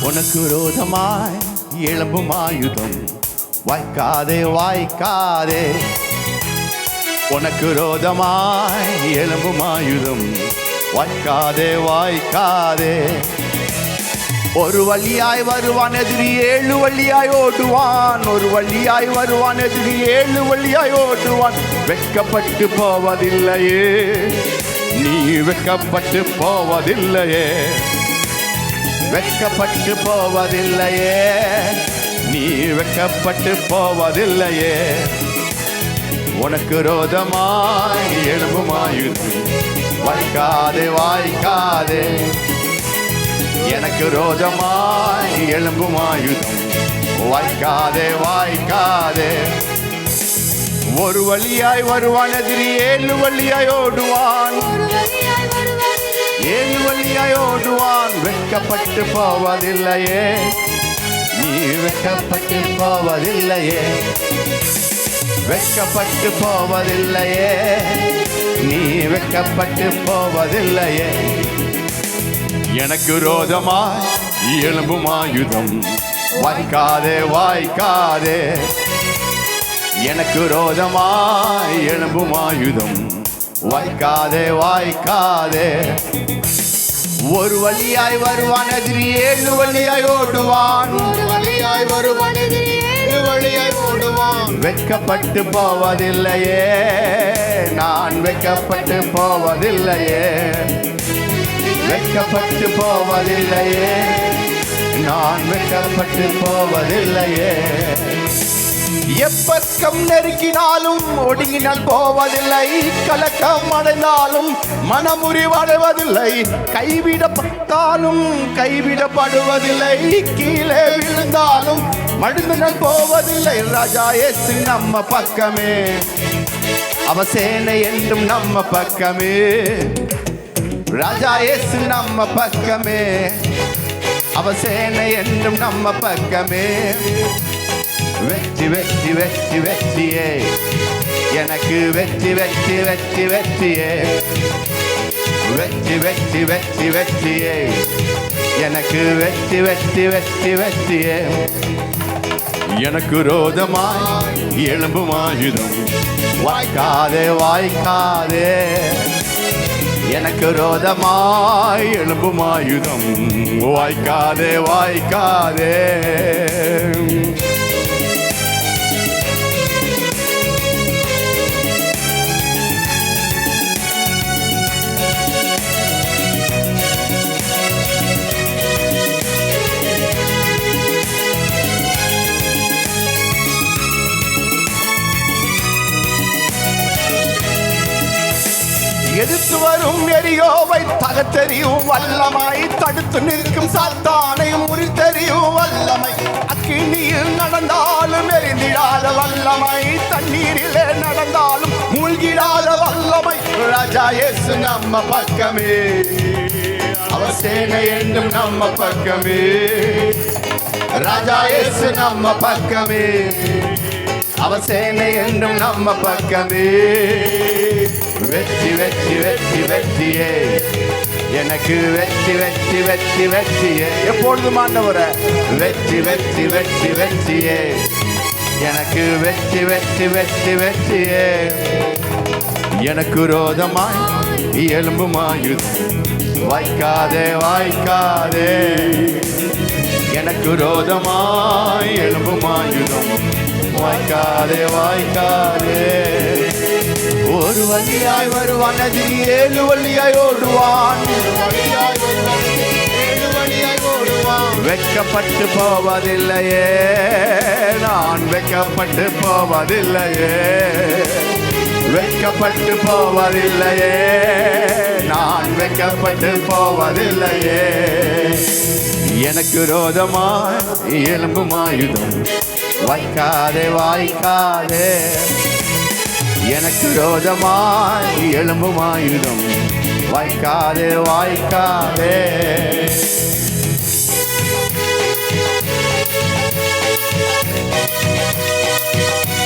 உனக்கு விரோதமாய் எழும்பும் ஆயுதம் வாய்க்காதே வாய்க்காதே. உனக்கு விரோதமாய் எழும்பும் ஆயுதம் வாய்க்காதே வாய்க்காதே. ஒரு வழியாய் வருவான் எதிரி ஏழு வழியாய் ஓடுவான். ஒரு வழியாய் வருவான் எதிரி ஏழு வழியாய் ஓடுவான். வெட்கப்பட்டு போவதில்லையே, நீ வெட்கப்பட்டு போவதில்லையே. வெட்கப்பட்டு போவதில்லையே, நீ வெட்கப்பட்டு போவதில்லையே. உனக்கு விரோதமாய் எழும்பும் ஆயுதம் வாய்க்காதே வாய்க்காதே. எனக்கு விரோதமாய் எழும்பும் ஆயுதம் வாய்க்காதே வாய்க்காதே. ஒரு வழியாய் வருவான் எதிரி ஏழு வழியாய் ஓடுவான். ஏழு வழியாய் ஓடுவான். வெட்கப்பட்டு போவதில்லையே, நீ வெட்கப்பட்டு போவதில்லையே. வெட்கப்பட்டு போவதில்லையே, நீ வெட்கப்பட்டு போவதில்லையே. எனக்கு விரோதமாய் எழும்பும் ஆயுதம் வாய்க்காதே வாய்க்காதே. எனக்கு விரோதமாய் எழும்பும் ஆயுதம் வாய்க்காதே வாய்க்காதே. ஒரு வழியாய் வருவான் எதிரி ஏழு வழியாய் ஓடுவான். ஒரு வழியாய் வருவான் எதிரி ஏழு வழியாய் ஓடுவான். வெட்கப்பட்டு போவதில்லையே, நான் வெட்கப்பட்டு போவதில்லையே. வெட்கப்பட்டு போவதில்லையே, நான் வெட்கப்பட்டு போவதில்லையே. எப்பக்கம் நெருக்கினாலும் ஒடுங்கினால் போவதில்லை. கலக்கம் அடைந்தாலும் மனமுறிவடைவதில்லை. கைவிடப்பட்டாலும் கைவிடப்படுவதில்லை. கீழே விழுந்தாலும் மடிந்துனால் போவதில்லை. ராஜா இயேசு நம்ம பக்கமே, அவ சேனை என்றும் நம்ம பக்கமே. ராஜா இயேசு நம்ம பக்கமே, அவ சேனை என்றும் நம்ம பக்கமே. வெற்றி வெற்றி வெற்றி வெற்றியே, எனக்கு வெற்றி வெற்றி வெற்றி வெற்றியே. வெற்றி வெற்றி வெற்றி வெற்றியே, எனக்கு வெற்றி வெற்றி வெற்றி வெற்றியே. எனக்கு விரோதமாய் எழும்பும் ஆயுதம் வாய்க்காதே வாய்க்காதே. எனக்கு விரோதமாய் எழும்பும் ஆயுதம் வாய்க்காதே வாய்க்காதே. எதிர்த்து வரும் எரியோவை தகத்தெறியும் வல்லமை. தடுத்து நிற்கும் சாத்தானையும் முறித்தெறியும் வல்லமை. அக்கினியில் நடந்தாலும் எரிந்திடாத வல்லமை. தண்ணீரிலே நடந்தாலும் மூழ்கிடாத வல்லமை. ராஜா இயேசு நம்ம பக்கமே, அவர் சேனை என்றும் நம்ம பக்கமே. ராஜா இயேசு நம்ம பக்கமே, அவர் சேனை என்றும் நம்ம பக்கமே. வெற்றி வெற்றி வெற்றி வெற்றியே, எனக்கு வெற்றி வெற்றி வெற்றி வெற்றியே. எப்பொழுதும் ஆண்டவரே வெற்றி வெற்றி வெற்றி வெற்றியே, எனக்கு வெற்றி வெற்றி வெற்றி வெற்றியே. எனக்கு விரோதமாய் எழும்பும் ஆயுதம் வாய்க்காதே வாய்க்காதே. எனக்கு விரோதமாய் எழும்பும் ஆயுதம் வாய்க்காதே வாய்க்காதே. ஒரு வழியாய் வருவான் எதிரி ஏழு வழியாய் ஓடுவான். வெட்கப்பட்டு போவதில்லையே, நான் வெட்கப்பட்டு போவதில்லையே. வெட்கப்பட்டு போவதில்லையே, நான் வெட்கப்பட்டு போவதில்லையே. எனக்கு விரோதமாய் எழும்பும் ஆயுதம் வாய்க்காதே வாய்க்காதே. எனக்கு விரோதமாய் எழும்பும் ஆயுதம் வாய்க்காதே வாய்க்காதே.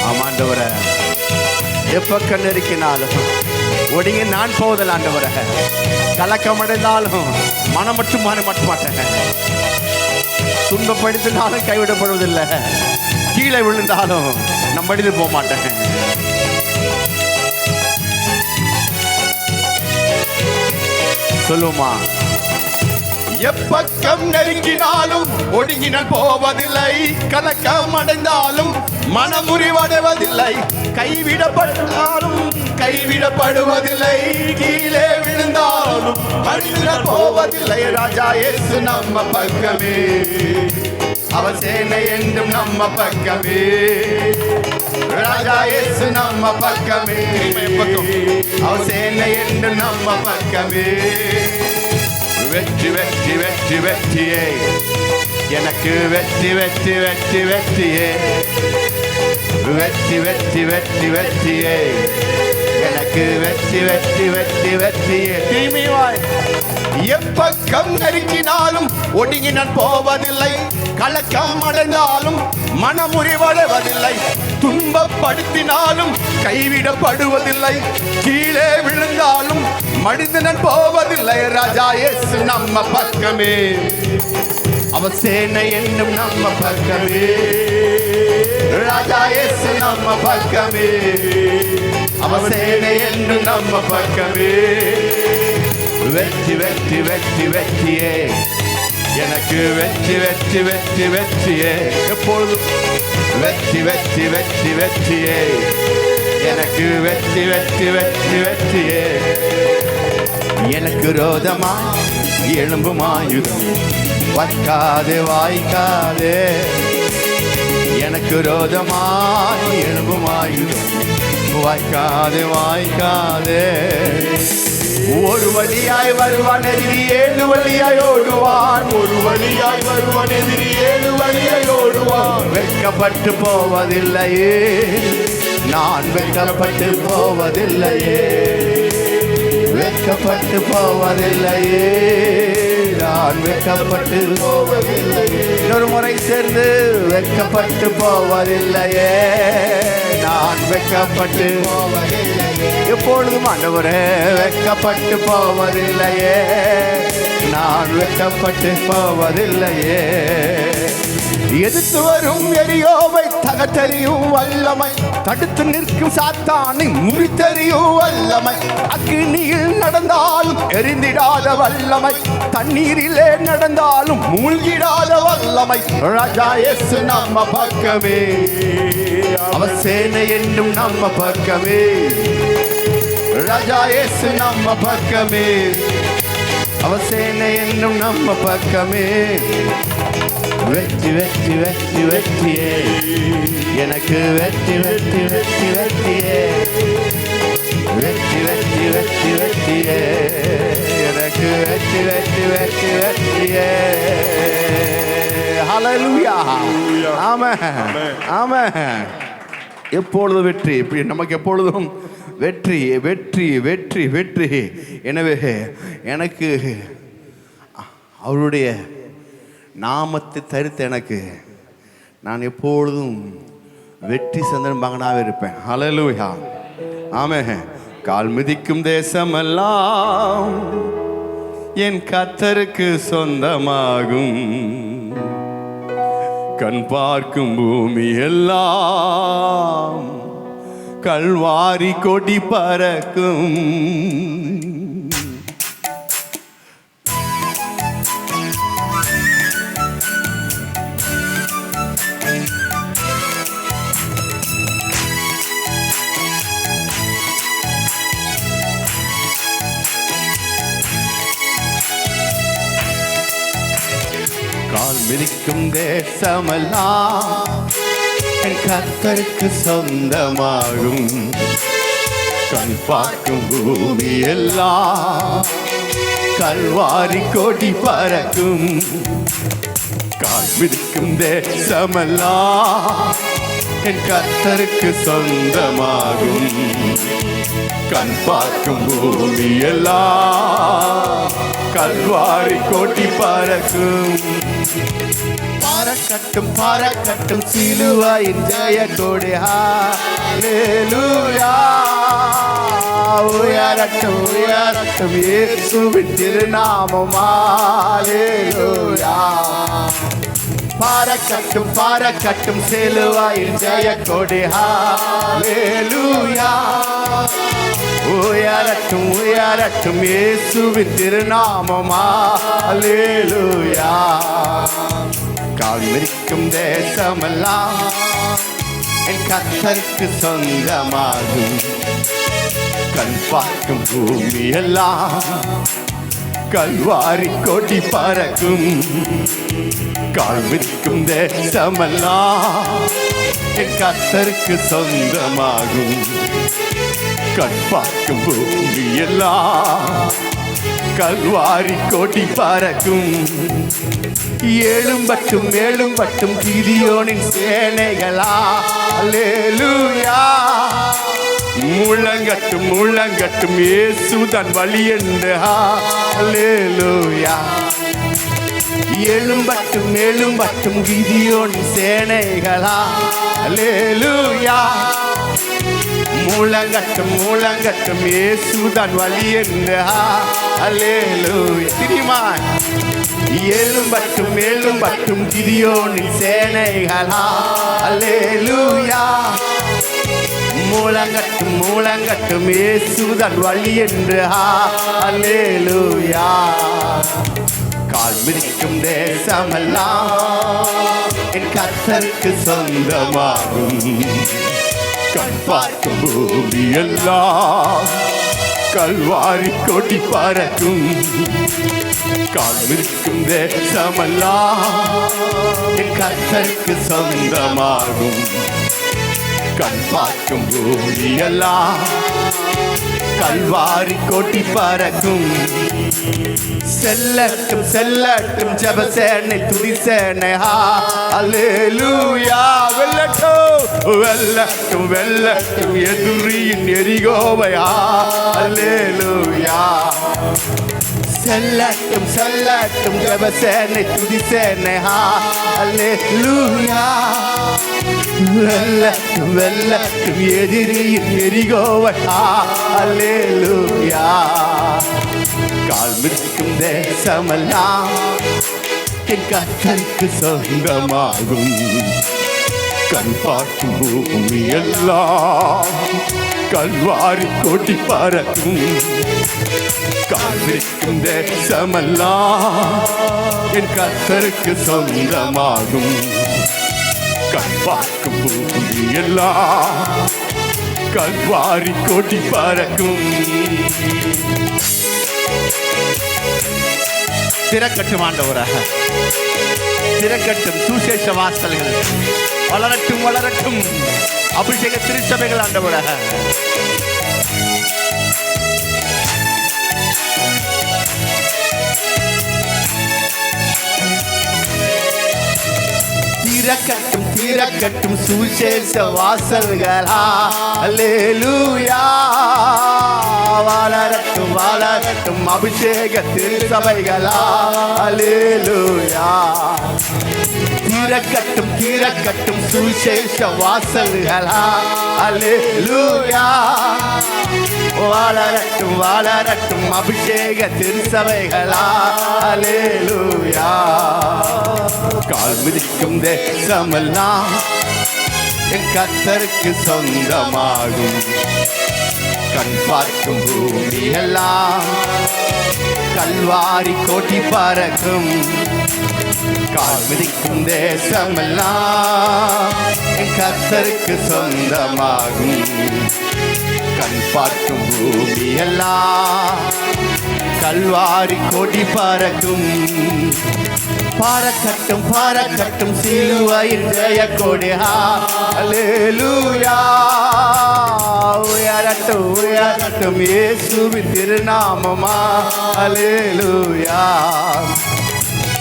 ஆமாண்டவரே, எப்பக்க நெருக்கினாலும் ஒடுங்கி நான் போவதில்லை ஆண்டவரே. கலக்கம் அடைந்தாலும் மனம் மட்டும் மாற மாட்டேன். துன்பப்படுத்தினாலும் கைவிடப்படுவதில்லை, கீழே விழுந்தாலும் நான் மடிந்து போக மாட்டேன். சொல்லுமா, எப்பக்கம் நெருங்கினாலும் ஒடுங்கி நான் போவதில்லை, கலக்கம் அடைந்தாலும் மனமுறிவடைவதில்லை, கைவிடப்பட்டாலும் கைவிடப்படுவதில்லை, கீழே விழுந்தாலும் மடிந்து போவதில்லை. ராஜா இயேசு நம்ம பக்கமே, அவர் சேனை என்றும் நம்ம பக்கமே. ராஜா இயேசு நம்ம பக்கமே, அவர் சேனை என்றும் நம்ம பக்கமே. வெற்றி வெற்றி வெற்றி வெற்றியே, எனக்கு வெற்றி வெற்றி வெற்றி வெற்றியே, வெற்றி வெற்றி வெற்றி வெற்றியே, எனக்கு வெற்றி வெற்றி வெற்றி வெற்றியே. தீமையாய் எப்பக்கம் நெருங்கினாலும் ஒடுங்கி நான் போவதில்லை, கலக்கம் அடைந்தாலும் மனமுறிவடைவதில்லை, துன்பப்படுத்தினாலும் கைவிடப்படுவதில்லை, கீழே விழுந்தாலும் மடிந்து நான் போவதில்லை. ராஜா இயேசு நம்ம பக்கமே, அவர் சேனை என்னும் நம்ம பக்கமே. ராஜா இயேசு நம்ம பக்கமே, அவர் சேனை என்னும் நம்ம பக்கமே. வெற்றி வெற்றி வெற்றி வெற்றியே, எனக்கு வெற்றி வெற்றி வெற்றி வெற்றியே. எப்பொழுதும் வெற்றி வெற்றி வெற்றி வெற்றியே, எனக்கு வெற்றி வெற்றி வெற்றி வெற்றியே. எனக்கு ரோதமாய் எழும்புமாயுதம் வாய்க்காதே வாய்க்காதே, எனக்கு ரோதமாய் எழும்புமாயுதம் வாய்க்காதே வாய்க்காதே. ஒரு வழியாய் வருவான் எதிரி, ஏழு வழியாய் ஓடுவான், ஒரு வழியாய் வருவான் எதிரி, ஏழு வழியாய் ஓடுவான். வெட்கப்பட்டு போவதில்லையே, நான் வெட்கப்பட்டு போவதில்லையே, வெட்கப்பட்டு போவதில்லையே, நான் வெட்கப்பட்டு போவதில்லையே. இன்னொரு முறை சேர்ந்து, வெட்கப்பட்டு போவதில்லையே, நான் வெட்கப்பட்டு போவதில்லையே. எப்பொழுதும் ஆண்டவரே, வெட்கப்பட்டு போவதில்லையே, நான் வெட்கப்பட்டு போவதில்லையே. எதிர்த்து வரும் எரியோவை தகத்தறியும் வல்லமை, தடுத்து நிற்கும் சாத்தானை முறித்தறியும் வல்லமை, அக்கினியில் நடந்தாலும் எரிந்திடாத வல்லமை, தண்ணீரிலே நடந்தாலும் மூழ்கிடாத வல்லமை. ராஜா இயேசு நம்ம பக்கமே, அவர் சேனை என்றும் நம்ம பக்கமே. ராஜா இயேசு நம்ம பக்கமே, அவர் சேனை என்றும் நம்ம பக்கமே. வெற்றி வெற்றி வெற்றி வெற்றியே, எனக்கு வெற்றி வெற்றி வெற்றி வெற்றியே, வெற்றி வெற்றி வெற்றி வெற்றியே, எனக்கு வெற்றி வெற்றி வெற்றி வெற்றியே. ஹல்லேலூயா, ஆமென் ஆமென். எப்பொழுதும் வெற்றி, நமக்கு எப்பொழுதும் வெற்றி வெற்றி வெற்றி வெற்றி. எனவே எனக்கு அவருடைய நாமத்தை தரித்த எனக்கு நான் எப்பொழுதும் வெற்றி சந்திரன் மகனாக இருப்பேன். ஹல்லேலூயா, ஆமென். கால் மிதிக்கும் தேசமெல்லாம் என் கர்த்தருக்கு சொந்தமாகும், கண் பார்க்கும் பூமி எல்லாம் கல்வாரி கொடி பறக்கும். கால் மிதிக்கும் தேசமெல்லாம் என் கர்த்தருக்கு சொந்தமாகும், கண் பார்க்கும் பூமி எல்லாம் கல்வாரி கொடி பறக்கும். கால் மிதிக்கும் தேசமெல்லாம் என் கர்த்தருக்கு சொந்தமாகும், கண் பார்க்கும் பூமி எல்லாம் கல்வாரி கொடி பறக்கும். பறக்கட்டும் பறக்கட்டும் சிலுவையின் ஜெய கொடி. ஹல்லேலூயா, உயரட்டும் உயரட்டும் இயேசுவின் திருநாமம். ஹல்லேலூயா, பறக்கட்டும் பறக்கட்டும் சிலுவையின் ஜெயக்கொடி ஹல்லேலூயா. உயரட்டும் உயரட்டும் இயேசுவின் திருநாமம் ஹல்லேலூயா. கால் மிதிக்கும் தேசமெல்லாம் என் கர்த்தருக்கு சொந்தமாகும். கண் பார்க்கும் பூமி எல்லாம் கல்வாரி கொடி பறக்கும். கால் மிதிக்கும் தேசமெல்லாம் என் கர்த்தருக்கு சொந்தமாகும். கண் பார்க்கும் பூமி எல்லாம் கல்வாரி கொடி பறக்கும். ஏழும் பட்டும் கிதியோனின் சேனைகளா அல்லேலூயா. முழங்கட்டும் முழங்கட்டும் இயேசுதான் வழி என்று அல்லேலூயா. ஏழும் பட்டும் கிதியோனின் சேனைகளா அல்லேலூயா. முழங்கட்டும் முழங்கட்டும் இயேசுதான் வழி என்று அல்லேலூயா. தெரியுமா? ஏழும் பட்டும் கிதியோனின் சேனைகளா அல்லேலூயா. முழங்கட்டும் முழங்கட்டும் இயேசுதான் வழி என்று அல்லேலூயா. கால் மிதிக்கும் தேசமெல்லாம் என் கர்த்தருக்கு சொந்தமாகும். கண் பார்க்கும் பூமி எல்லாம் கல்வாரி கொடி பறக்கும். கால் மிதிக்கும் தேசமெல்லாம் என் கர்த்தருக்கு சொந்தமாகும். கண் பார்க்கும் பூமி எல்லாம் கல்வாரி கொடி பறக்கும். செல்லட்டும் செல்லட்டும் ஜெபசேனை துதிசேனை அல்லேலூயா. வெல்லட்டும் வெல்லட்டும் வெல்லட்டும் எதிரியின் எரிகோவை அல்லேலூயா. செல்லட்டும் செல்லட்டும் ஜெபசேனை துதிசேனை அல்லேலூயா. வெல்லட்டும் வெல்லட்டும் எதிரியின் எரிகோவை அல்லேலூயா. கால் மிதிக்கும் தேசமெல்லாம் என் கர்த்தருக்கு சொந்தமாகும். கண் பார்க்கும் பூமி எல்லாம் கல்வாரி கொடி பறக்கும். கால் மிதிக்கும் தேசமெல்லாம் என் கர்த்தருக்கு சொந்தமாகும். கண் பார்க்கும் பூமி எல்லாம் கல்வாரி கொடி பறக்கும். திறக்கட்டும் ஆண்டவராக, திறக்கட்டும் சுசேஷ வாசல்கள் வளரட்டும் வளரட்டும். அபிஷேக திருச்சபைகள் ஆண்டவராக. திறக்கட்டும் திறக்கட்டும் சுசேஷ வாசல்களா அல்லேலூயா. வளரட்டும் வளரட்டும் அபிஷேக திருச்சபைகளா அல்லேலூயா. திறக்கட்டும் திறக்கட்டும் சுசேஷ வாசல்களா அல்லேலூயா. வளரட்டும் வளரட்டும் அபிஷேக திருச்சபைகளா அல்லேலூயா. கால் மிதிக்கும் தேசமெல்லாம் என் கர்த்தருக்கு சொந்தமாகும். கண் பார்க்கும் பூமி எல்லாம் கல்வாரி கொடி பறக்கும். கால் மிதிக்கும் தேசமெல்லாம் என் கர்த்தருக்கு சொந்தமாகும். கண் பார்க்கும் பூமி எல்லாம் கல்வாரி கொடி பறக்கும். பறக்கட்டும் பறக்கட்டும் சிலுவையின் ஜெயக்கொடி அல்லேலூயா. உயரட்டும் உயரட்டும் இயேசுவின் திருநாமம் அல்லேலூயா.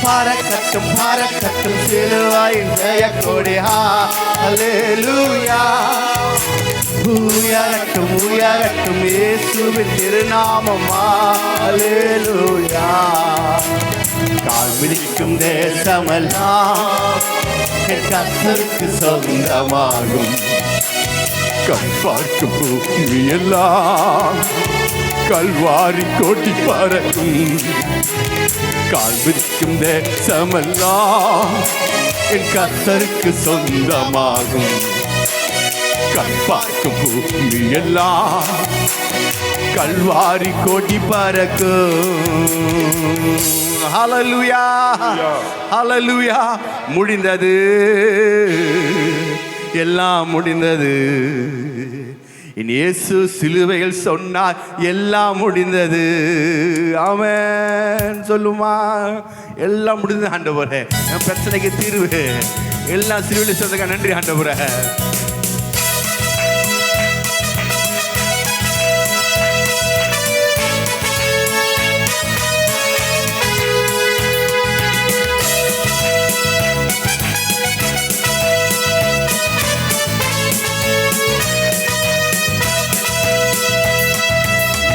பறக்கட்டும் பறக்கட்டும் சிலுவையின் ஜெயக்கொடி அல்லேலூயா. உயரட்டும் உயரட்டும் இயேசுவின் திருநாமம் அல்லேலூயா. கால் மிதிக்கும் தேசமெல்லாம் என் கர்த்தருக்கு சொந்தமாகும். கண் பார்க்கும் பூமி எல்லாம் கல்வாரி கொடி பறக்கும். கால் மிதிக்கும் தேசமெல்லாம் என் கர்த்தருக்கு சொந்தமாகும். கற்பார்க்கும் பூமி எல்லாம் கல்வாரி கொடி பறக்கும். ஹல்லேலூயா, ஹல்லேலூயா. முடிந்தது, எல்லாம் முடிந்தது. இயேசு சிலுவையில் சொன்னார் எல்லாம் முடிந்தது. ஆமென் சொல்லுமா? எல்லாம் முடிந்தது ஆண்டவரே. என் பிரச்சனைக்கு தீர்வு எல்லாம் சிலுவையில் சொன்னதுக்கு நன்றி ஆண்டவரே.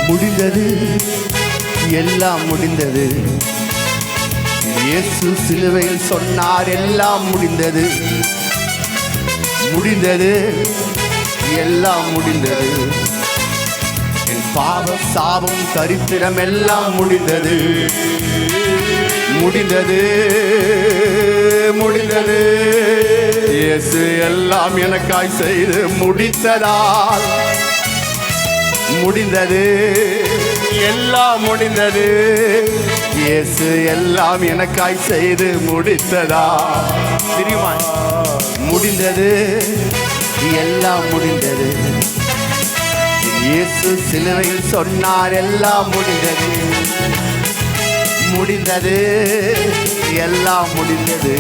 முடிந்தது, எல்லாம் முடிந்தது. இயேசு சிலுவையில் சொன்னார் எல்லாம் முடிந்தது. முடிந்தது, எல்லாம் முடிந்தது. என் பாவம் சாபம் தரித்திரம் எல்லாம் முடிந்தது. முடிந்தது, முடிந்தது. இயேசு எல்லாம் எனக்காய் செய்து முடித்ததால் முடிந்தது, எல்லாம் முடிந்தது. இயேசு எல்லாம் எனக்காய் செய்து முடித்ததா தெரியுமா? முடிந்தது, எல்லாம் முடிந்தது. இயேசு சிலுவையில் சொன்னார் எல்லாம் முடிந்தது. முடிந்தது, எல்லாம் முடிந்தது.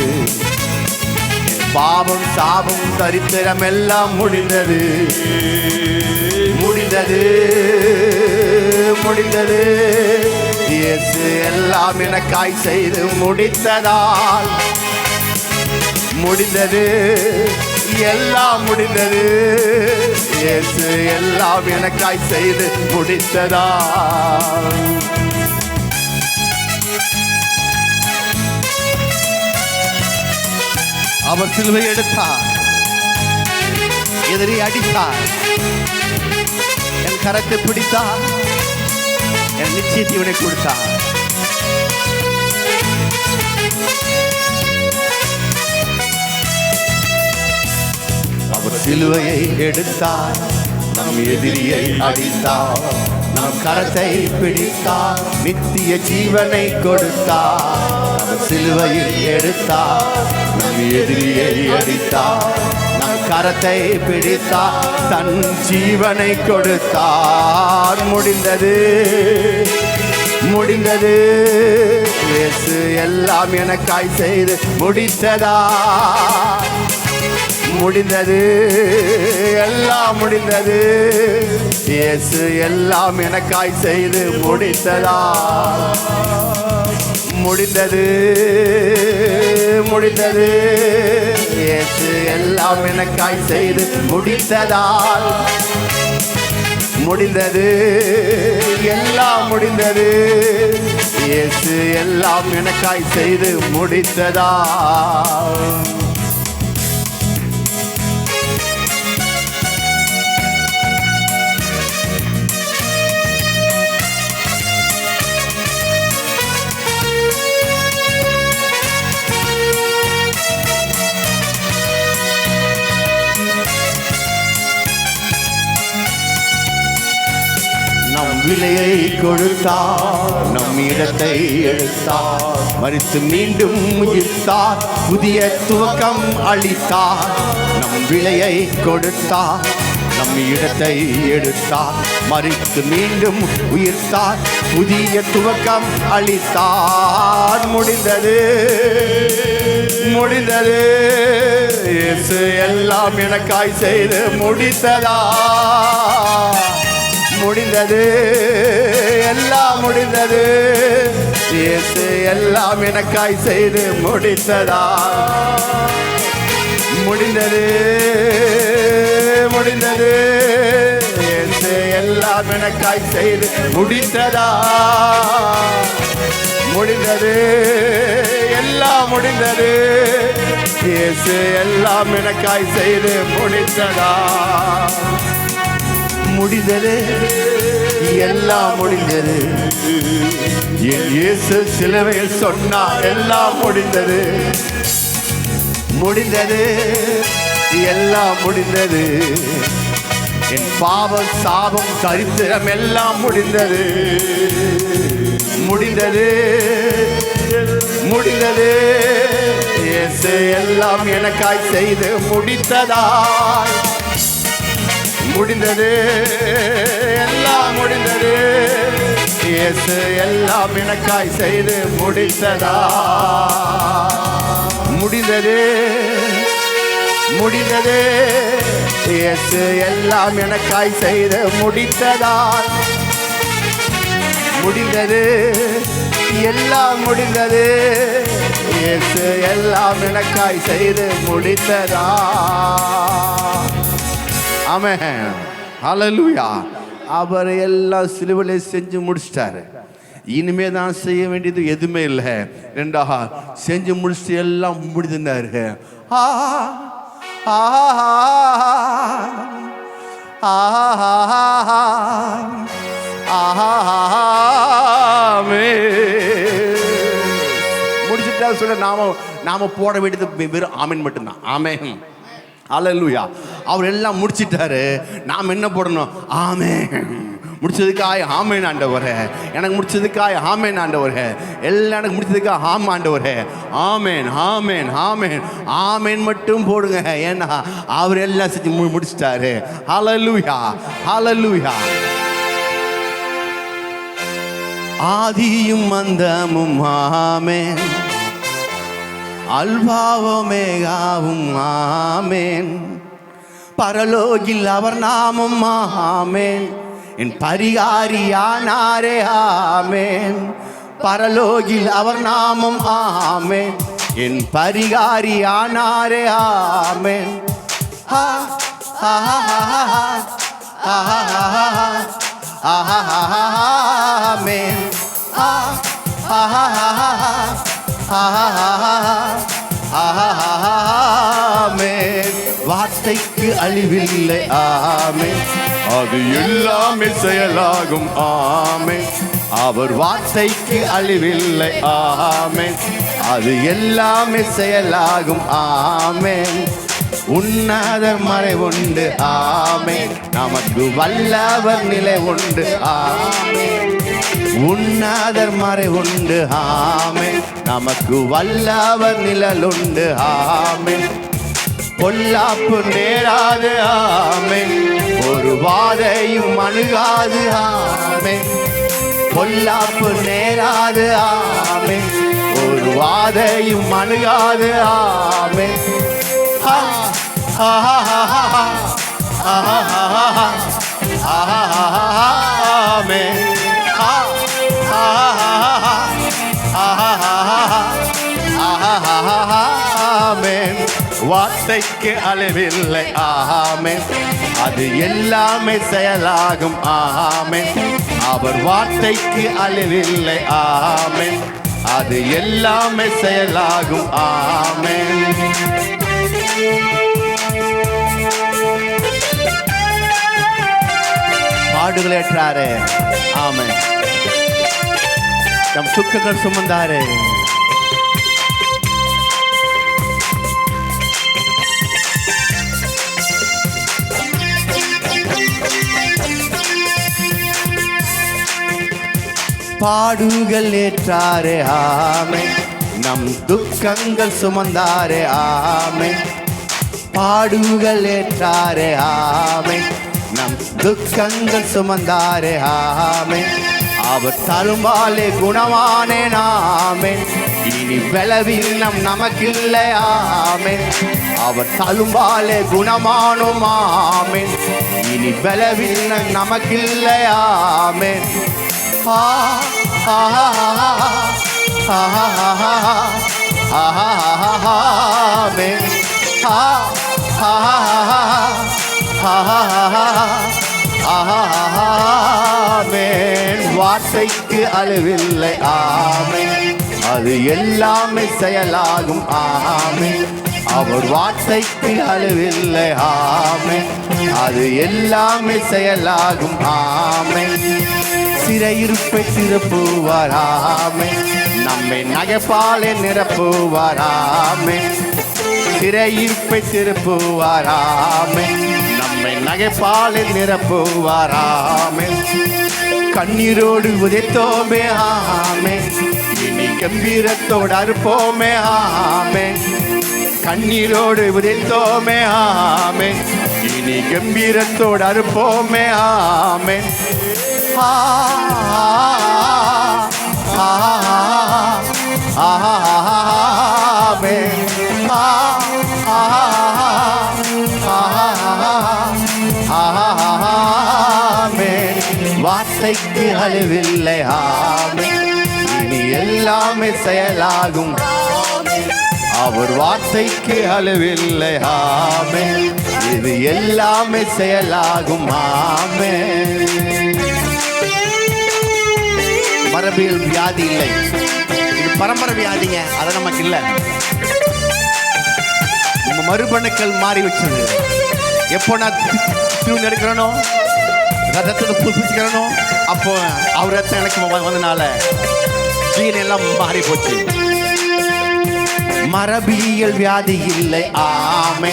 பாவம் சாபம் தரித்திரம் எல்லாம் முடிந்தது. முடிந்தது, முடிந்தது. இயேசு எல்லாம் எனக்காய் செய்து முடித்ததால் முடிந்தது, எல்லாம் முடிந்தது. இயேசு எல்லாம் எனக்காய் செய்து முடித்ததால். அவர் சிலுவை எடுத்தார், எதிரி அடித்தார், என் கரத்தை பிடித்தார், என் நிச்சயத்தை இவனை கொடுத்தார். அவர் சிலுவையை எடுத்தார், நம் எதிரியை அடித்தார், நம் கரத்தை பிடித்தார், நித்திய ஜீவனை கொடுத்தார். அவர் சிலுவையில் எடுத்தார், நம் எதிரியை அடித்தார், நம் கரத்தை பிடித்தார், தன் ஜீவனை கொடுத்தார். முடிந்தது, முடிந்தது. இயேசு எல்லாம் எனக்காய் செய்து முடித்ததா. முடிந்தது, எல்லாம் முடிந்தது. இயேசு எல்லாம் எனக்காய் செய்து முடித்ததா. முடிந்தது, முடிந்தது. இயேசு எல்லாம் எனக்காய் செய்து முடித்ததால் முடிந்தது, எல்லாம் முடிந்தது. இயேசு எல்லாம் எனக்காய் செய்து முடித்ததால். விலையை கொடுத்தார், நம் இடத்தை எடுத்தார், மரித்து மீண்டும் உயிர்த்தார், புதிய துவக்கம் அளித்தார். நம் விலையை கொடுத்தார், நம் இடத்தை எடுத்தார், மரித்து மீண்டும் உயிர்த்தார், புதிய துவக்கம் அளித்தார். முடிந்தது, முடிந்தது. இயேசு எல்லாம் எனக்காய் செய்து முடித்ததா. முடிந்தது, எல்லாம் முடிந்தது. இயேசு எல்லாம் எனக்காய் செய்து முடித்ததா. முடிந்தது, முடிந்தது. இயேசு எல்லாம் எனக்காய் செய்து முடித்ததா. முடிந்தது, எல்லாம் முடிந்தது. இயேசு எல்லாம் எனக்காய் செய்து முடித்ததா. முடிந்தது, எல்லாம் முடிந்தது. என் இயேசு சிலுவையில் சொன்னார் எல்லாம் முடிந்தது. முடிந்தது, எல்லாம் முடிந்தது. என் பாவம் சாபம் சரித்திரம் எல்லாம் முடிந்தது, முடிந்தது, முடிந்தது. இயேசு எல்லாம் எனக்காய் செய்து முடித்ததாய் முடிந்தது, எல்லாம் முடிந்தது. இயேசு எல்லாம் எனக்காய் செய்து முடித்ததா முடிந்தது, முடிந்தது. இயேசு எல்லாம் எனக்காய் செய்து முடித்ததால் முடிந்தது, எல்லாம் முடிந்தது. இயேசு எல்லாம் எனக்காய் செய்து முடித்ததா. ஆமென், ஹல்லேலூயா. அவர் எல்லாம் சிலுவையிலே செஞ்சு முடிச்சிட்டாரு. இனிமே தான் செய்ய வேண்டியது எதுவுமே இல்லை. ரெண்டா செஞ்சு முடிச்சுட்டு எல்லாம் முடிந்தாரு. முடிச்சுட்டா சொல்ல நாம போட வேண்டியது வெறும் ஆமீன் மட்டும்தான். ஆமென், ஹல்லேலூயா. அவர் எல்லாம் முடிச்சிட்டாரு. நாம் என்ன போடணும்? ஆமென். முடிச்சதுக்காய் ஆமென் ஆண்டவரே, எனக்கு முடிச்சதுக்காய் ஆமென் ஆண்டவரே, எல்லாம் எனக்கு முடிச்சதுக்காக ஆமாம் ஆண்டவரே. ஆமென், ஆமென், ஆமென், ஆமென் மட்டும் போடுங்க. ஏன்னா அவர் எல்லாம் செஞ்சு முடிச்சிட்டாரு. ஹல்லேலூயா, ஹல்லேலூயா. ஆதியும் அந்தமும் ஆமென், அல்பாவோமேகாவும் ஆமென், பரலோகில் அவர் நாமம் ஆமென், என் பரிகாரியானாரே ஆமென், பரலோகில் அவர் நாமம் ஆமென், என் பரிகாரியானாரே ஆமென். ஆமென், ஆமென். வார்த்தைக்கு அழிவில்லை. ஆமென், அது எல்லாமே செயலாகும். ஆமென், அவர் வார்த்தைக்கு அழிவில்லை. ஆமென், அது எல்லாமே செயலாகும். ஆமென், உன்னதர் மறை உண்டு. ஆமென், நமக்கு வல்லவர் நிலை உண்டு. ஆமென், உன்னதர் மறை உண்டு. ஆமென், நமக்கு வல்லவர் நிழல் உண்டு. ஆமென், பொல்லாப்பு நேராது. ஆமென், ஒரு வாதையும் அணுகாது. ஆமென், பொல்லாப்பு நேராது. ஆமென், ஒரு வாதையும் அணுகாது. ஆமென், ஆமென், ஆமென். வார்த்தைக்கு அளவில்லை. ஆமென், அது எல்லாமே செயலாகும். ஆமென், அவர் வார்த்தைக்கு அளவில்லை. ஆமென், அது எல்லாமே செயலாகும். ஆமென். பாடுகளேற்றாரே. ஆமென், நம் துக்கங்கள் சுமந்தாரே. பாடுகள் ஏற்றாரே. ஆமென், நம் துக்கங்கள் சுமந்தாரே. ஆமென், பாடுகள் ஏற்றாரே. ஆமென், நம் துக்கங்கள் சுமந்தாரே. ஆமென், அவர் தரும்பாலே குணமானே. ஆமென், இனி பலவீனம் நமக்கில்லை. ஆமென், அவர் தரும்பாலே குணமானோம். ஆமென், இனி பலவீனம் நமக்கில்லை. ஆமென், ஆமென், ஆமென். வார்த்தைக்கு அளவில்லை. ஆமென், அது எல்லாமே செயலாகும். ஆமென், அவர் வார்த்தைக்கு அளவில்லை. ஆமென், அது எல்லாமே செயலாகும். ஆமென், சிறையிருப்பை திறப்புவார். ஆமென், நம்மை நகைப்பாலே நிரப்புவார். ஆமென், சிறையிருப்பை திருப்புவாராமே, நம்மை நகைப்பாலை நிரப்புவாராமே. கண்ணீரோடு உதைத்தோமே ஆமே, இனி கம்பீரத்தோடு அறுப்போமே ஆமே. கண்ணீரோடு உதைத்தோமே ஆமே, இனி கம்பீரத்தோடு அறுப்போமே ஆமே. வார்த்தைக்கு அளவில்லை ஆமே, இனி எல்லாமே செயலாகும். அவர் வார்த்தைக்கு அளவில்லை ஆமே, இது எல்லாமே செயலாகும் ஆமே. மரபியல் வியாதி இல்லை, இது பரம்பரை வியாதிங்க. அது நமக்கு இல்லை. நம்ம மறுபணுக்கள் மாறி வச்சது. எப்போ நான் திரும்பி எடுக்கிறனோ, ரத்தத்தை புதுப்பிச்சுக்கிறனோ, அப்போ அவர் ரத்தம் எனக்கு வந்தனால ஜீன் எல்லாம் மாறி போச்சு. மரபியல் வியாதி இல்லை ஆமே,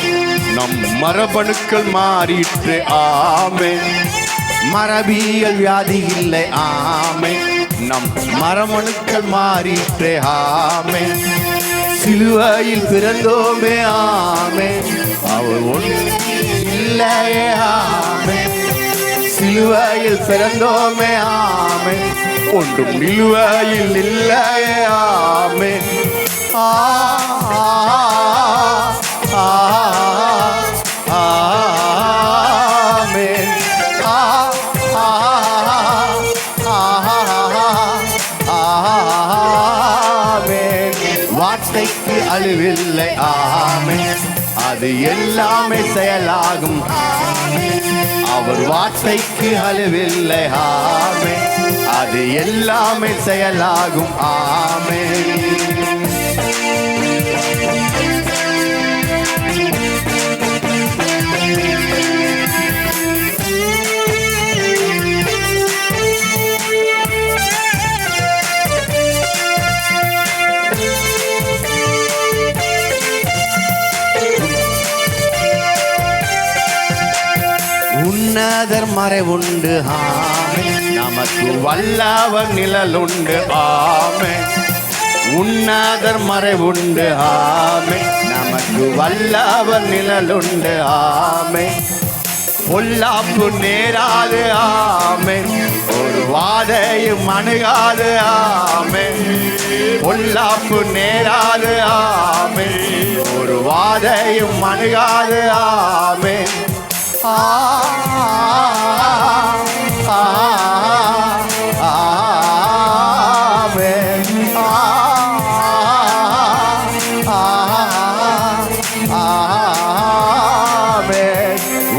நம் மரபணுக்கள் மாறிற்று ஆமே. மரபியல் வியாதி இல்லை ஆமே, நம் மரபணுக்கள் மாறிற்று ஆமே. சிலுவையில் பிறந்தோமே ஆமே, அவர் ஒன்று இல்லையே ஆமே. சிலுவையில் பிறந்தோமே ஆமே, ஒன்றும் நிலுவையில் இல்லையே ஆமே. வார்த்தைக்கு அழிவில்லை ஆமே, அது எல்லாமே செயலாகும். அவர் வார்த்தைக்கு அழிவில்லை ஆமே, அது எல்லாமே செயலாகும் ஆமே. உன்னதர் மறைவுண்டு ஆமே, நமக்கு வல்லவர் நிழலுண்டு ஆமே. உன்னதர் மறைவுண்டு ஆமே, நமக்கு வல்லவர் நிழலுண்டு ஆமே. பொல்லாப்பு நேராது ஆமே, ஒரு வாதையும் அணுகாது ஆமே. பொல்லாப்பு நேராது ஆமே, ஒரு வாதையும் அணுகாது ஆமே.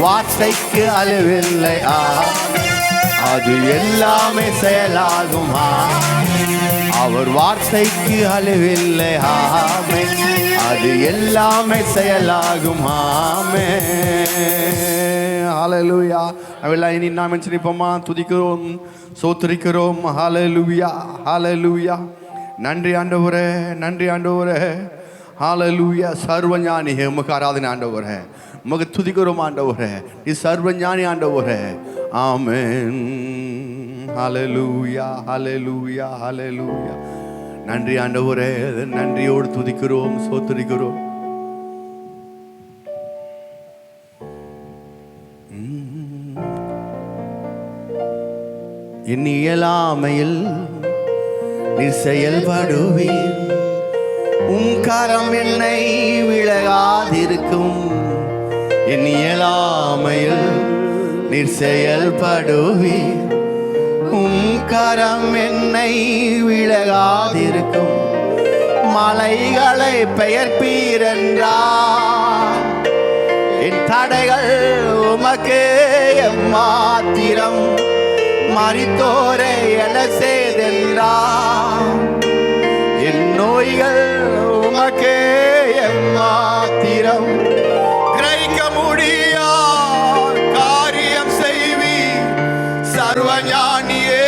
வார்த்தைக்கு அளவில்லை அது எல்லாமே செயலாகும். அவர் வார்த்தைக்கு அளவில்லை ஆமே, அது எல்லாமே செயலாகும் ஆமே. ஹல்லேலூயா. அவெல்லாம் இனி நாம் நினைப்போமா? துதிக்கிறோம், சோத்திரிக்கிறோம். ஹல்லேலூயா, ஹல்லேலூயா. நன்றி ஆண்டவரே, நன்றி ஆண்டவரே. ஹல்லேலூயா. சர்வஞானி உமக்கு ஆராதனை ஆண்டவரே, உமக்கு துதிக்கிறோம் ஆண்டவரே. நீ சர்வஞானி ஆண்டவரே. ஆமென். ஹல்லேலூயா, ஹல்லேலூயா, ஹல்லேலூயா. நன்றி ஆண்டவரே, நன்றியோடு துதிக்கிறோம், சோத்திரிக்கிறோம். என் இயலாமையில் நீர் செயல்படுவீர், உம் கரம் என்னை விலகாதிருக்கும். என் இயலாமையில் நீர் செயல்படுவீர், உம் கரம் என்னை விலகாதிருக்கும். மலைகளை பெயர்ப்பீர் என்றார், என் தடைகள் உமக்கே எம்மாத்திரம். மரித்தோரை எழ செய்தென்றார், என் நோய்கள் உமக்கே எம்மாத்திரம். கிரகிக்க முடியா காரியம் செய்வி, சர்வஞானியே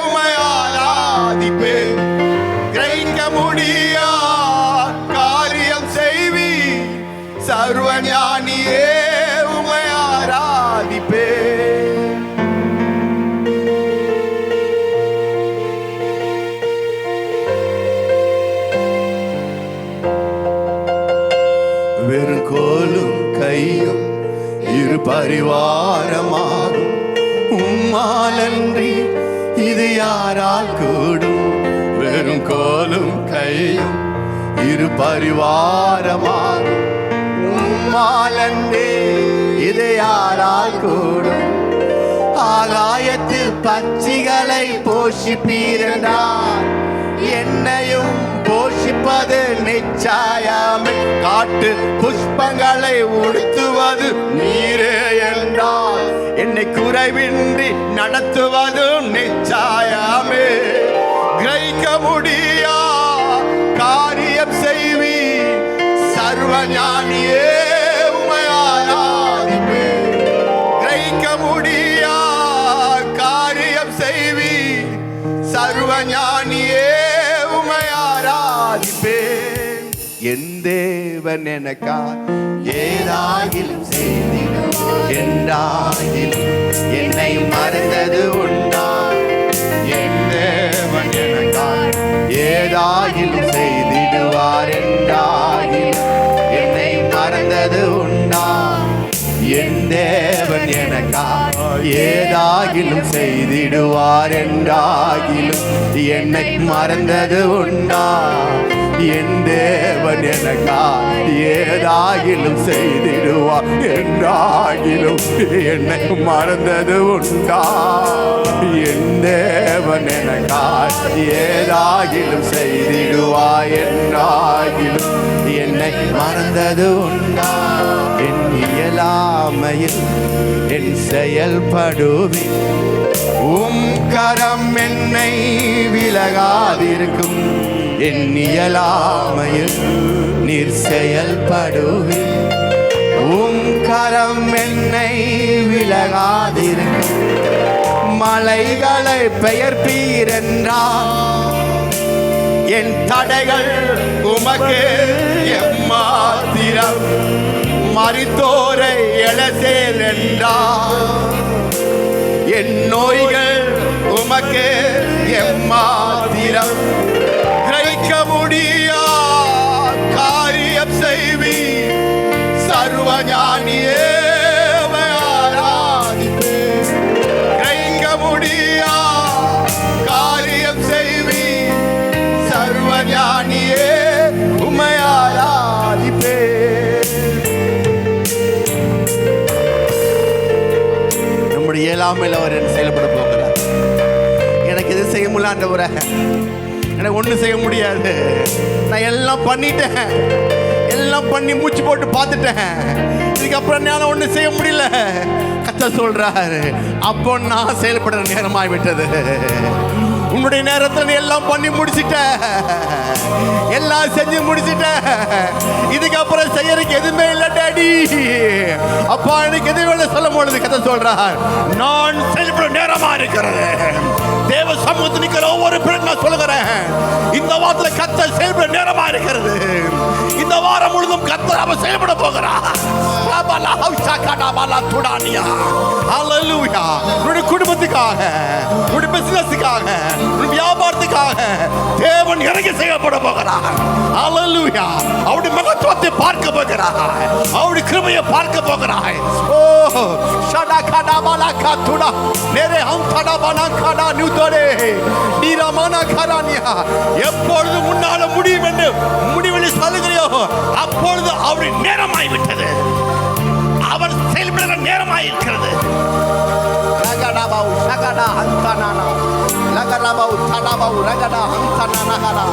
உம்மை ஆராதிப்பேன். கிரகிக்க முடியா காரியம் செய்வி, பரிவாரமாகும். உம்மாலன்றி இது யாரால் கூடும்? வெறும் கோலும் கையும் இரு பரிவாரமாகும். உம்மாலன்றி இது யாரால் கூடும்? ஆகாயத்தில் பட்சிகளை போஷிப்பீரனார், என்னையும் போஷிப்பது நிச்சயமே. காட்டு புஷ்பங்களை உடுத்துவது நீரே என்றால், என்னை குறைவின்றி நடத்துவது நிச்சயமே. கிரகிக்க முடியா காரியம் செய்வி, சர்வஞானியே உம்மை ஆராதிப்பேன். கிரகிக்க முடியா காரியம் செய்வி, சர்வஞானியே உம்மை ஆராதிப்பேன். என் தேவன் எனக்கா ஏதாகிலும் செய்திடுவார், என்றாகிலும் என்னை மறந்தது உண்டா? என் தேவன் எனக்கா ஏதாகிலும் செய்திடுவார், என்றாகிலும் என்னை மறந்தது உண்டா? என் தேவன் எனக்கா ஏதாகிலும் செய்திடுவார், என்றாகிலும் என்னை மறந்தது உண்டா? என் தேவன் எனக்கா ஏதாகிலும் செய்திடுவார், என்றாகிலும் என்னை மறந்தது உண்டா? என் தேவன் எனக்கா ஏதாகிலும் செய்திடுவார், என்றாகிலும் என்னை மறந்தது உண்டா? என் இயலாமையில் என் செயல்படுவேன், உம் கரம் என்னை விலகாதிருக்கும். என் இயலாமையில் நீர் செயல்படுவேன், உம் கரம் என்னை விலகாதிருக்கும். மலைகளை பெயர்ப்பீரென்றால், என் தடைகள் உமக்கு எம்மாத்திரம். மரித்தோரை எழசேல் என்றால், என் நோய்கள் உமக்கு எம்மாத்திரம். கிரகிக்க முடியா காரியம் செய்வி, சர்வஞானியே உம்மை ஆராதிப்பேன். கிரகிக்க முடியா காரியம் செய்வி, சர்வஞானியே உம்மை ஆராதிப்பேன். நம்முடைய இயலாமையில் அவர் என்ன செயல்பட போகிறார்? எனக்கு எது செய்ய முடியல ஆண்டவரே, எனக்கு ஒன்றும் செய்ய முடியாது, நான் எல்லாம் பண்ணிட்டேன், எல்லாம் பண்ணி மூச்சு போட்டு பார்த்துட்டேன், இதுக்கப்புறம் என்னால் ஒன்றும் செய்ய முடியல. கர்த்தர் சொல்றாரு, அப்போ நான் செயல்படுற நேரமாய் விட்டது. உன்னுடைய நேரத்தில் நீ எல்லாம் பண்ணி முடிச்சிட்ட, எல்லாம் செஞ்சு முடிச்சிட்ட, இதுக்கப்புறம் செய்யறதுக்கு எதுவுமே இல்லை டாடி. அப்பா எனக்கு எது வேணும் சொல்லும் பொழுது கர்த்தர் சொல்றார், நான் செயல்பட நேரமா இருக்கிறது. தேவ சமூகத்தில் நிற்கிற ஒவ்வொரு பிறகு நான் சொல்லுகிறேன், இந்த வாரத்தில் கர்த்தர் செயல்பட நேரமா இருக்கிறது. இந்த வாரம் முழுதும் கர்த்தர் அவர் செயல்பட போகிறார். உன்னுடைய குடும்பத்துக்காக, உன்னுடைய பிசினஸுக்காக, வியாபாரத்துக்காக தேவன் இறங்கி செய்யப்பட போகிறார். ஹல்லேலூயா. அவருடைய மகத்துவத்தை பார்க்க போகிறார், அவருடைய கிருபையை பார்க்க போகிறாய். ஓ ஷடா கடா பாலா காத்துடா நேரே ஹம் கடா பானா கடா நியூதோரே நீரமானா கரானியா. எப்பொழுது முன்னால முடியும் என்று முடிவில் சொல்லுகிறியோ அப்பொழுது அவருடைய நேரமாய் விட்டது, அவர் செயல்படுகிற நேரமாய் இருக்கிறது. ரகடாபாவு ஷகடா ஹந்தனானா லகராபாவு தடாபாவு ரகடா ஹந்தனானா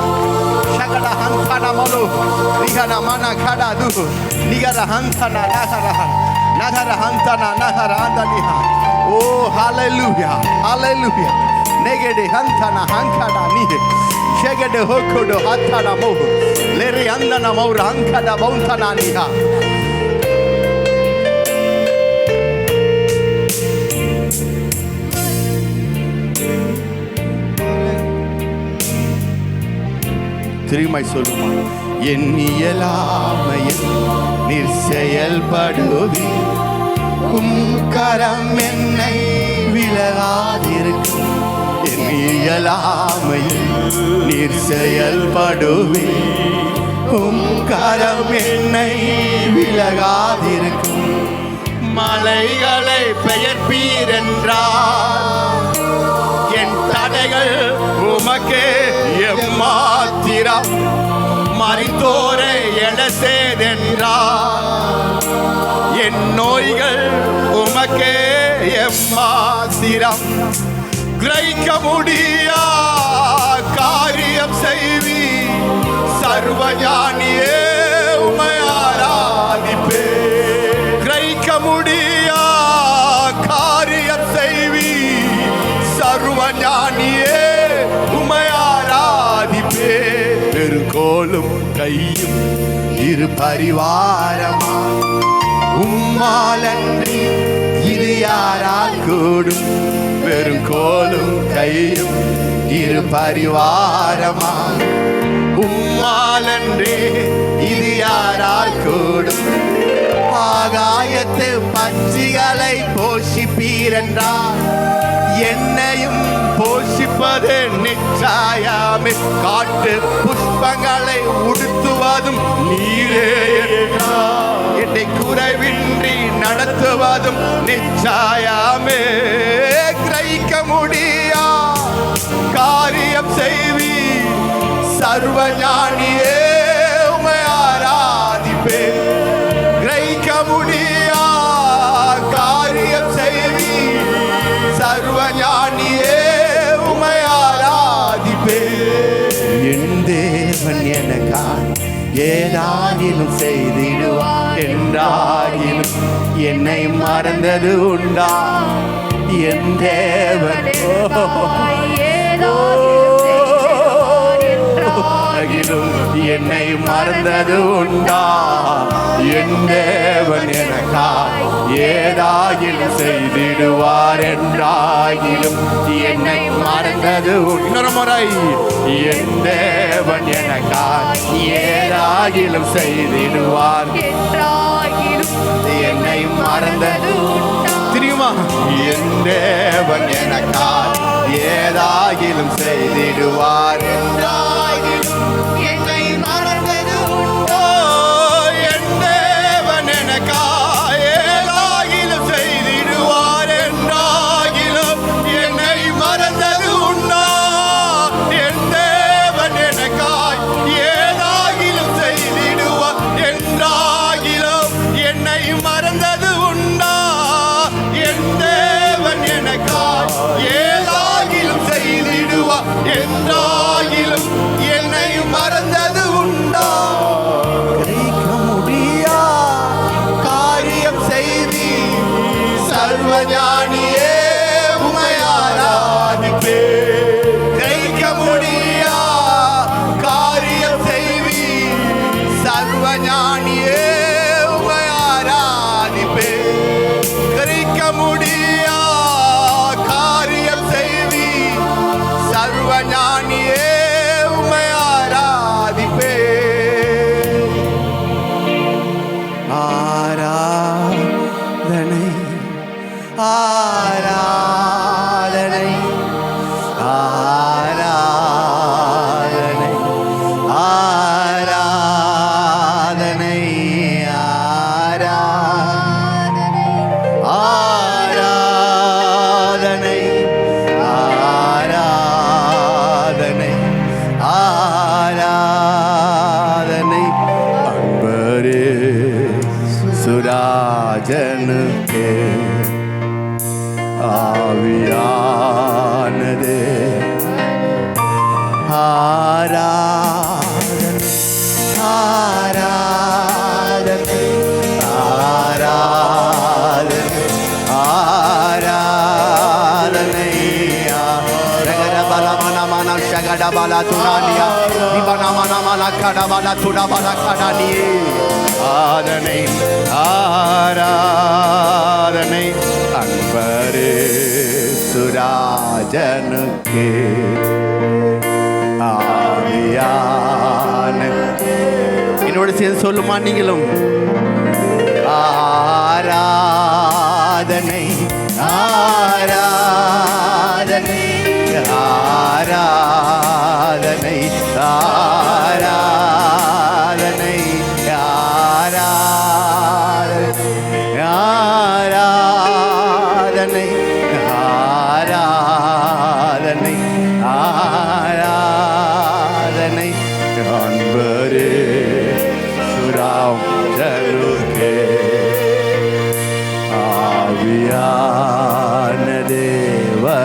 ஷகடா ஹந்தனாமலு ரிகனா மனா கடா து நிகர ஹந்தனா நகரஹ நகர ஹந்தனா நகர ஆந்தனிஹா. ஓ ஹalleluya ஹalleluya. நெகடே ஹந்தனா ஹங்கடா நிஹ ஷகடே ஹோகோடோ ஹத்தனா மோ லேரி அந்தனா மௌர ஹங்கடா பௌந்தனா நிஹா. திரும்பி சொல்லுமா, என் இயலாமையில் நீர் செயல்படுவீர், உம் கரம் என்னை விலகாதிருக்கும். என் இயலாமையில் நீர் செயல்படுவீர், உம் கரம் என்னை விலகாதிருக்கும். மலைகளை பெயர்ப்பீர் என்றார். என் தடைகள் உமக்கே எம்மாத்திரம், மரித்தோரை எழசேதென்றார். என் நோய்கள் உமக்கே எம்மாத்திரம், கிரகிக்க முடியா காரியம் செய்வி. சர்வஞானியே உம்மை ஆராதிப்பே. கிரகிக்க முடியா காரியம் செய்வி. சர்வஞானியே உம்மை ஆராதிப்பே. பெருங்கோலும் கையும் இரு பரிவாரமா, உம்மாலன்றி இது யாரால் கூடும். பெருங்கோலும் கையும் இரு பரிவாரமா, உம்மாலன்றி இது யாரால் கூடும். ஆகாயத்து பட்சிகளை போஷிப்பீர் என்றார். என்னையும் போஷிப்பது நிச்சயமே. காட்டு புஷ்பங்களை உடுத்துவதும் நீரே என்றார். என்னை குறைவின்றி நடத்துவதும் நிச்சயமே. கிரகிக்க முடியா காரியம் செய்வி. சர்வஞானியே உம்மை ஆராதிப்பே. கிரகிக்க முடியா காரியம் செய்வி. சர்வஞானியே உம்மை ஆராதிப்பே. என் தேவன் எனக்காய் ஏதாகிலும் செய்திடுவார் என்றாகிலும் என்னை மறந்தது உண்டா. என் தேவன் என்னை மறந்தது உண்டா. என் தேவன் எனக்காய் ஏதாகிலும் செய்திடுவார் என்றாகிலும் என்னை மறந்தது. இன்னொரு முறை, என் தேவன் எனக்காய் ஏதாகிலும் செய்திடுவார் என்றாகிலும் என்னை மறந்தது. தெரியுமா? என் தேவன் எனக்காய் ஏதாகிலும் செய்திடுவார் என்றாகிலும் என்னை மறந்தது உண்டோ. என் தேவன் எனக்காய் ஏதாகிலும் செய்திடுவார் என்றாகிலும் என்னை மறந்தது உண்டா. என் தேவன் எனக்காய் ஏதாகிலும் செய்திடுவார் என்றாகிலும் என்னை மறந்தது உண்டா. என் தேவன் எனக்காய் ஏதாகிலும் செய்திடுவார் என்றாகிலும் என்னை மறந்தது உண்டா. கிரகிக்க முடியா காரியம் செய்வி. சர்வஞானியே உம்மை ஆராதிப்பே. கிரகிக்க முடியா காரியம் செய்வி. சர்வஞானியே உம்மை ஆராதிப்பே. கிரகிக்க முடியா காரியம் செய்வி. சர்வஞானியே உம்மை ஆராதிப்பே. ஆராதனை ஆராதனை ஆராதனை ஆராதனை ஆராதனை ஆராதனை ஆராதனை அன்பரே சுராஜனுக்கே ஆவியானதே ஆராதனை ஆராதனை ஆராதனை ஆராதனை ரகரபலமனமன ஷகடபல துனானியா விபனமனமன கடபல துடபல கடனியே. ஆராதனை ஆராதனை அன்பரே சுராஜனுக்கே ஆவியான. என்னோட சேர்ந்து சொல்லுமா நீங்களும்? ஆராதனை ஆராதனை ஆராதனை ஆராதனை ஆராதனை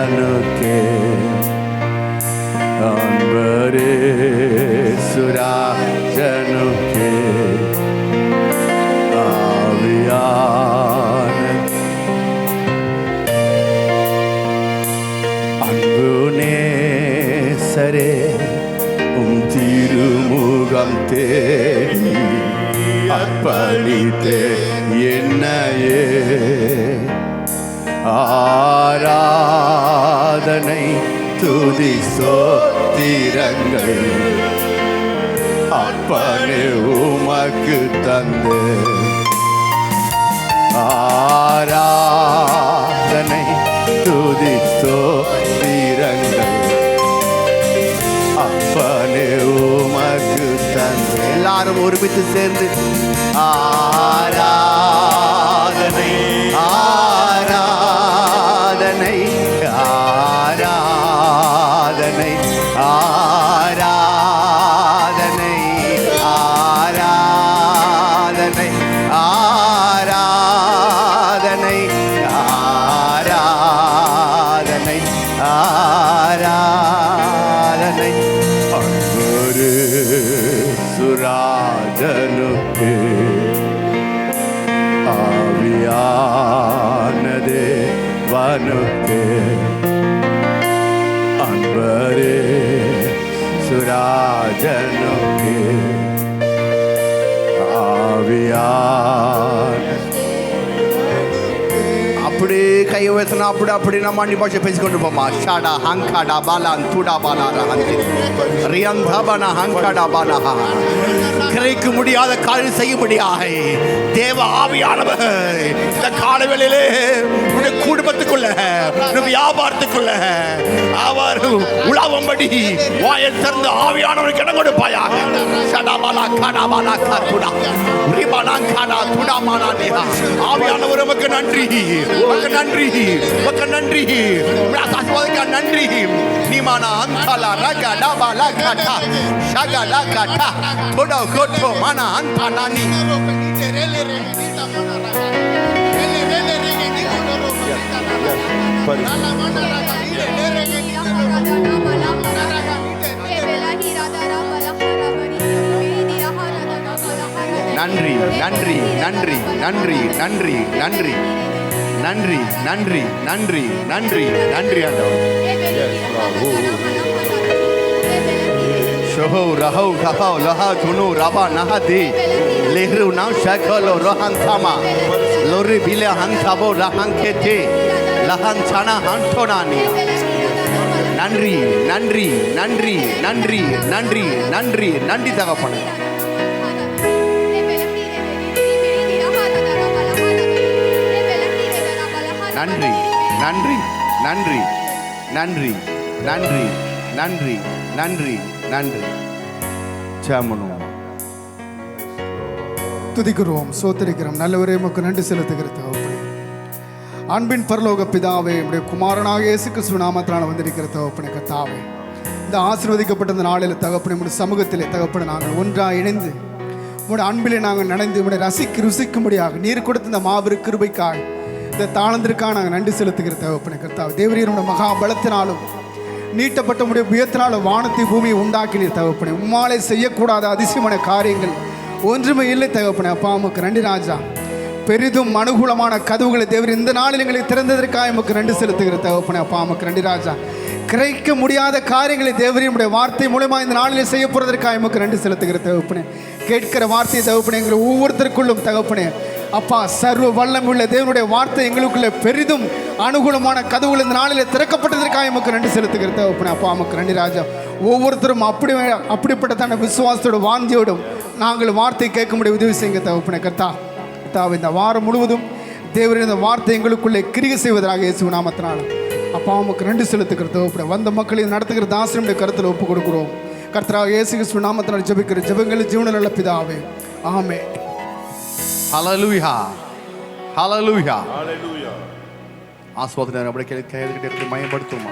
சுராஜனுக்கே அன்பரே சுராஜனுக்கே ஆவியான அன்பு நேசரே திருமுகம் தேடி அர்ப்பணித்தே என்னையே ஆராதனை துதி சோத்திரங்கள் அப்பனே உமக்கு தந்து ஆராதனை துதி சோத்திரங்கள் அப்பனே உமக்கு தந்து. எல்லாரும் ஒருமித்து சேர்ந்து ஆராதனை ஆராதனை ஆராதனை ஆராதனை ஆராதனை ஆராதனை ஆராதனை ஆராதனை அன்பரே சுராஜனுக்கே ஆவியானதே வனுக்கே அன்பரே சுராஜனுக்கே ஆவியான அப்படி கையை உயர்த்தினா அப்படி நம்ம அண்டி பாஷை பேசிக்கொண்டு போமா. ஷாடா ஹங்காடா பாலான் தூடா பாலாரா ரியாந்தாபானா ஹங்காடா பாலா கிரைக்க முடியாத காரியம் செய்ய முடியாத தேவ ஆவியானவர் இந்த காலவேளையிலே உன்னுடைய குடும்பத்துக்குள்ள வியாபாரத்துக்குள்ள அவர் உலாவும்படி வாயை திறந்து ஆவியானவருக்கு இடம் கொடுப்பாயாக. ஷடாபாலா காடாபாலா காத்துடா ரிபானா காடா துடாமானா நேஹா ஆவியானவர் உமக்கு நன்றி, உமக்கு நன்றி, உமக்கு நன்றி, ஆசீர்வாதத்துக்கு நன்றி. நீமானா அந்தாலா ரகா டாபாலா காடா ஷகலா காடா தோடா கோட்டோ மானா அந்தானானி நன்றி நன்றி நன்றி நன்றி நன்றி நன்றி நன்றி நன்றி நன்றி நன்றி நன்றி ஆண்டவர். ஷஹோ ரஹோ கஹோ லஹா துனு ரபா நஹதி லெஹ்ரு நா ஷகலோ ரஹன் தாமா லோரி பிலே ஹன்தாபோ ரஹன் கேதே லஹன் சனா ஹன்டோனானி. நன்றி நன்றி நன்றி நன்றி நன்றி நன்றி நன்றி தகப்பனே. நன்றி நன்றி நன்றி நன்றி நன்றி நன்றி நன்றி நன்றி சேமனு துதிக்கிறோம், சோத்தரிக்கிறோம். நல்லவரே உமக்கு நன்றி செலுத்துகிற தகப்பனே. அன்பின் பரலோக பிதாவே, உடைய குமாரனாக இயேசு கிறிஸ்துவின் நாமத்தினால வந்திருக்கிற தகப்பனே கர்த்தாவே, இந்த ஆசீர்வதிக்கப்பட்ட இந்த நாளில் தகப்பனே உடைய சமூகத்திலே தகப்பனே நாங்கள் ஒன்றாக இணைந்து உடைய அன்பிலே நாங்கள் நனைந்து உடைய ருசிக்கும்படியாக நீர் கொடுத்த இந்த மாபெரும் கிருபைக்காக இந்த தாளந்திற்காக நாங்கள் நன்றி செலுத்துகிற தகப்பனே கர்த்தாவே. தேவரீருடைய மகா பலத்தினாலும் நீட்டப்பட்ட உடைய புயத்தினாலும் வானத்தை பூமியை உண்டாக்கினீர் தகப்பனே. உம்மாலே செய்யக்கூடாத அதிசயமான காரியங்கள் ஒன்றுமே இல்லை தகப்பனே. அப்பா உமக்கு நன்றி ராஜா. பெரிதும் அனுகூலமான கதவுகளை தேவர் இந்த நாளில் எங்களை திறந்ததற்காக உமக்கு நன்றி செலுத்துகிற தகப்பனே. அப்பா உமக்கு நன்றி ராஜா. கிரைக்க முடியாத காரியங்களை தேவரியுடைய வார்த்தை மூலமாக இந்த நாளில் செய்ய போகிறதற்காக உமக்கு நன்றி செலுத்துகிற தகப்பனே. கேட்கிற வார்த்தையை தகப்பனே எங்களை ஒவ்வொருத்தருக்குள்ளும் தகப்பனே அப்பா சர்வ வல்லமை உள்ள தேவனுடைய வார்த்தை எங்களுக்குள்ள பெரிதும் அனுகூலமான கதவுகள் இந்த நாளில் திறக்கப்பட்டதற்காக உமக்கு நன்றி செலுத்துகிற தகப்பனே. அப்பா உமக்கு நன்றி ராஜா. ஒவ்வொருத்தரும் அப்படிப்பட்டதான விசுவாசத்தோட வாஞ்சியோடும் நாங்கள் வார்த்தை கேட்க முடிய உதவி செய்யுங்க தகப்பனே கர்த்தாவே. இந்த வாரம் முழுவதும் தேவரின் இந்த வார்த்தை எங்களுக்குள்ளே கிரியை செய்வதாக இயேசு நாமத்தினால அப்பா உமக்கு நன்றி செலுத்துகிற தகப்பனே. வந்த மக்களையும் நடத்துகிற தாசனுடைய கருத்தில் ஒப்பு கொடுக்கிறோம் கர்த்தராக இயேசு கிறிஸ்து நாமத்தினால் ஜெபிக்கிற ஜெபங்கள் ஜீவனில் நல்ல பிதாவே, ஆமென். ஹல்லேலூயா ஹல்லேலூயா ஹல்லேலூயா. ஆஸ்வாதனை அப்படியே கையெழுத்து மயப்படுத்துமா.